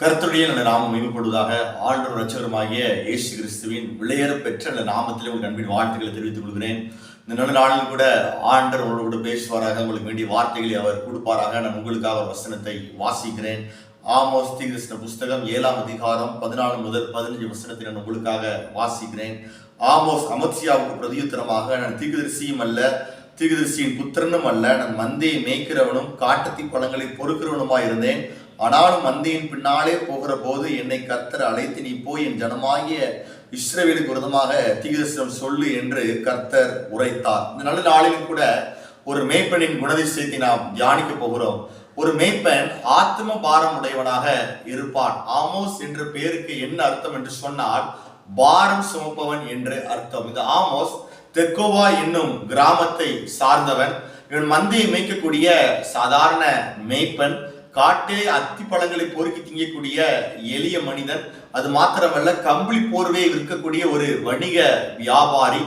கர்த்தருடைய நல்ல நாமம் மகிமைப்படுவதாக. ஆண்டவர் இரட்சகருமாகிய இயேசு கிறிஸ்துவின் விலையேற பெற்ற நல்ல நாமத்திலே உங்களுக்கு அன்பின் வார்த்தைகளை தெரிவித்துக் கொள்கிறேன். இந்த நல்ல நாளில் கூட ஆண்டவர் உங்களோடு கூட பேசுவாராக, உங்களுக்கு வேண்டிய வார்த்தைகளை அவர் கொடுப்பாராக. நான் உங்களுக்காக ஒரு வசனத்தை வாசிக்கிறேன். ஆமோஸ் தீர்க்கதரிசன புஸ்தகம் 7ஆம் அதிகாரம் 14 முதல் 15 வசனத்தை நான் உங்களுக்காக வாசிக்கிறேன். ஆமோஸ் அமத்சியாவுக்கு பிரதியுத்தரமாக, நான் தீர்க்கதரிசியும் அல்ல, தீர்க்கதரிசியின் புத்திரனும் அல்ல, நான் மந்தையை மேய்க்கிறவனும் காட்டத்தி பழங்களை பொறுக்கிறவனுமாய் இருந்தேன். ஆனாலும் மந்தையின் பின்னாலே போகிற போது என்னை கர்த்தர் அழைத்து, நீ போய் என் ஜனமாகிய இஸ்ரவேலுக்கு விரோதமாக தீர்க்கதரிசனம் சொல்லு என்று கர்த்தர் உரைத்தார். இந்த நல்ல நாளிலும் கூட ஒரு மேய்ப்பனின் குணதிசயத்தை நாம் தியானிக்க போகிறோம். ஒரு மேய்ப்பன் ஆத்ம பாரம் உடையவனாக இருப்பான். ஆமோஸ் என்ற பெயருக்கு என்ன அர்த்தம் என்று சொன்னால், பாரம் சுமப்பவன் என்று அர்த்தம். இந்த ஆமோஸ் தெக்கோவா என்னும் கிராமத்தை சார்ந்தவன். இவன் மந்தையை மேய்க்கக்கூடிய சாதாரண மேய்ப்பன். காட்டிலே அத்தி பழங்களை பொறுக்கி திங்கக்கூடிய எளிய மனிதன். அது மாத்திரமல்ல, கம்பளி போர்வை விற்கக்கூடிய ஒரு வணிக வியாபாரி.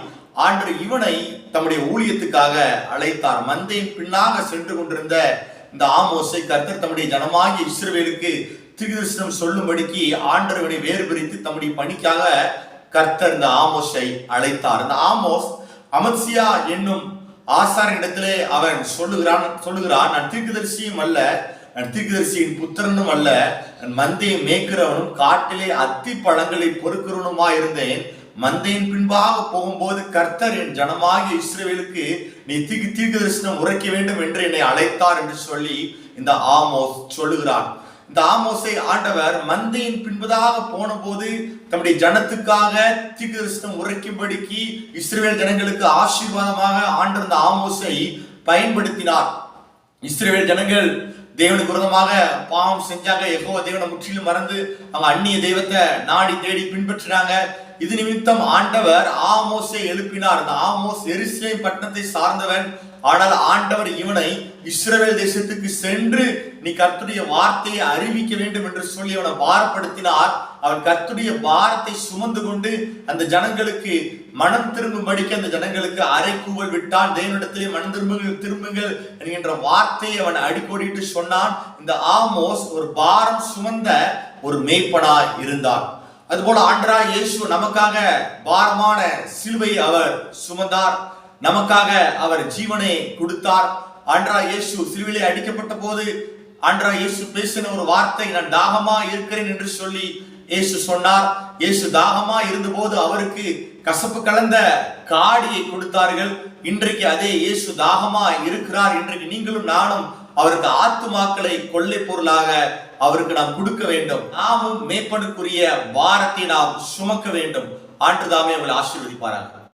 ஆண்டவர் இவனை தம்முடைய ஊழியத்துக்காக அழைத்தார். மந்தையின் பின்னாக சென்று கொண்டிருந்த இந்த ஆமோஸை கர்த்தர் தம்முடைய ஜனமாகிய இஸ்ரவேலுக்கு தீர்க்கதரிசனம் சொல்லும்படிக்கு ஆண்டவர் இவனை வேறு பிரித்து தம்முடைய பணிக்காக கர்த்தர் இந்த ஆமோஸை அழைத்தார். இந்த ஆமோஸ் அமத்சியா என்னும் ஆசாரியனிடத்திலே அவன் சொல்லுகிறான், நான் தீர்க்கதரிசியும் அல்ல, நான் தீர்க்கதரிசியின் புத்திரனும் அல்ல, நான் மந்தையை மேய்க்கிறவனும் காட்டிலே அத்தி பழங்களை பொறுக்கிறவனுமா இருந்தேன். மந்தையின் பின்பாக போகும்போது கர்த்தர் என் ஜனமாகிய இஸ்ரவேலுக்கு நீ தீர்க்கதரிசனம் உரைக்க வேண்டும் என்று என்னை அழைத்தார் என்று சொல்லி இந்த ஆமோஸ் சொல்லுகிறான். இந்த ஆமோஸை ஆண்டவர் மந்தையின் பின்பதாக போன போது தம்முடைய ஜனத்துக்காக தீர்க்கதரிசனம் உரைக்கும்படிக்கு இஸ்ரவேல் ஜனங்களுக்கு ஆசீர்வாதமாக ஆண்டவர் இந்த ஆமோஸை பயன்படுத்தினார். இஸ்ரவேல் ஜனங்கள் தேவனுக்கு விரோதமாக பாவம் செஞ்சாங்க. யெகோவா தேவனை முற்றிலும் மறந்து அவங்க அந்நிய தெய்வத்தை நாடி தேடி பின்பற்றினாங்க. இது நிமித்தம் ஆண்டவர் ஆமோஸை எழுப்பினார். அந்த ஆமோஸ் எருசலேம் பட்டணத்தை சார்ந்தவன். ஆனால் ஆண்டவர் இவனை இஸ்ரவேல் தேசத்துக்கு சென்று நீ கர்த்தருடைய வார்த்தையை அறிவிக்க வேண்டும் என்று சொல்லி அவனை பாரப்படுத்தினார். அவன் கர்த்தருடைய பாரத்தை சுமந்து கொண்டு அந்த ஜனங்களுக்கு மனம் திரும்பும்படிக்கு அந்த ஜனங்களுக்கு அறைகூவல் விட்டான். தேவனிடத்திலே மனம் திரும்புங்கள் என்கின்ற வார்த்தையை அவன் அடிக்கோடிட்டு சொன்னான். இந்த ஆமோஸ் ஒரு பாரம் சுமந்த ஒரு மேய்ப்பனாய் இருந்தார். அதுபோல ஆண்டவராகிய இயேசு நமக்காக பாரமான சிலுவையை அவர் சுமந்தார். நமக்காக அவர் ஜீவனை கொடுத்தார். ஆண்டவராகிய இயேசு சிலுவையிலே அடிக்கப்பட்ட போது ஆண்டவராகிய இயேசு பேசின ஒரு வார்த்தை, நான் தாகமா இருக்கிறேன் என்று சொல்லி இயேசு சொன்னார். இயேசு தாகமா இருந்த போது அவருக்கு கசப்பு கலந்த காடியை கொடுத்தார்கள். இன்றைக்கு அதே இயேசு தாகமா இருக்கிறார். இன்றைக்கு நீங்களும் நானும் அவருக்கு ஆத்துமாக்களை கொள்ளை பொருளாக அவருக்கு நாம் கொடுக்க வேண்டும். நாமும் மேய்ப்பனுக்குரிய பாரத்தை நாம் சுமக்க வேண்டும். ஆண்டு தாமே அவங்களை ஆசீர்வதிப்பாராக.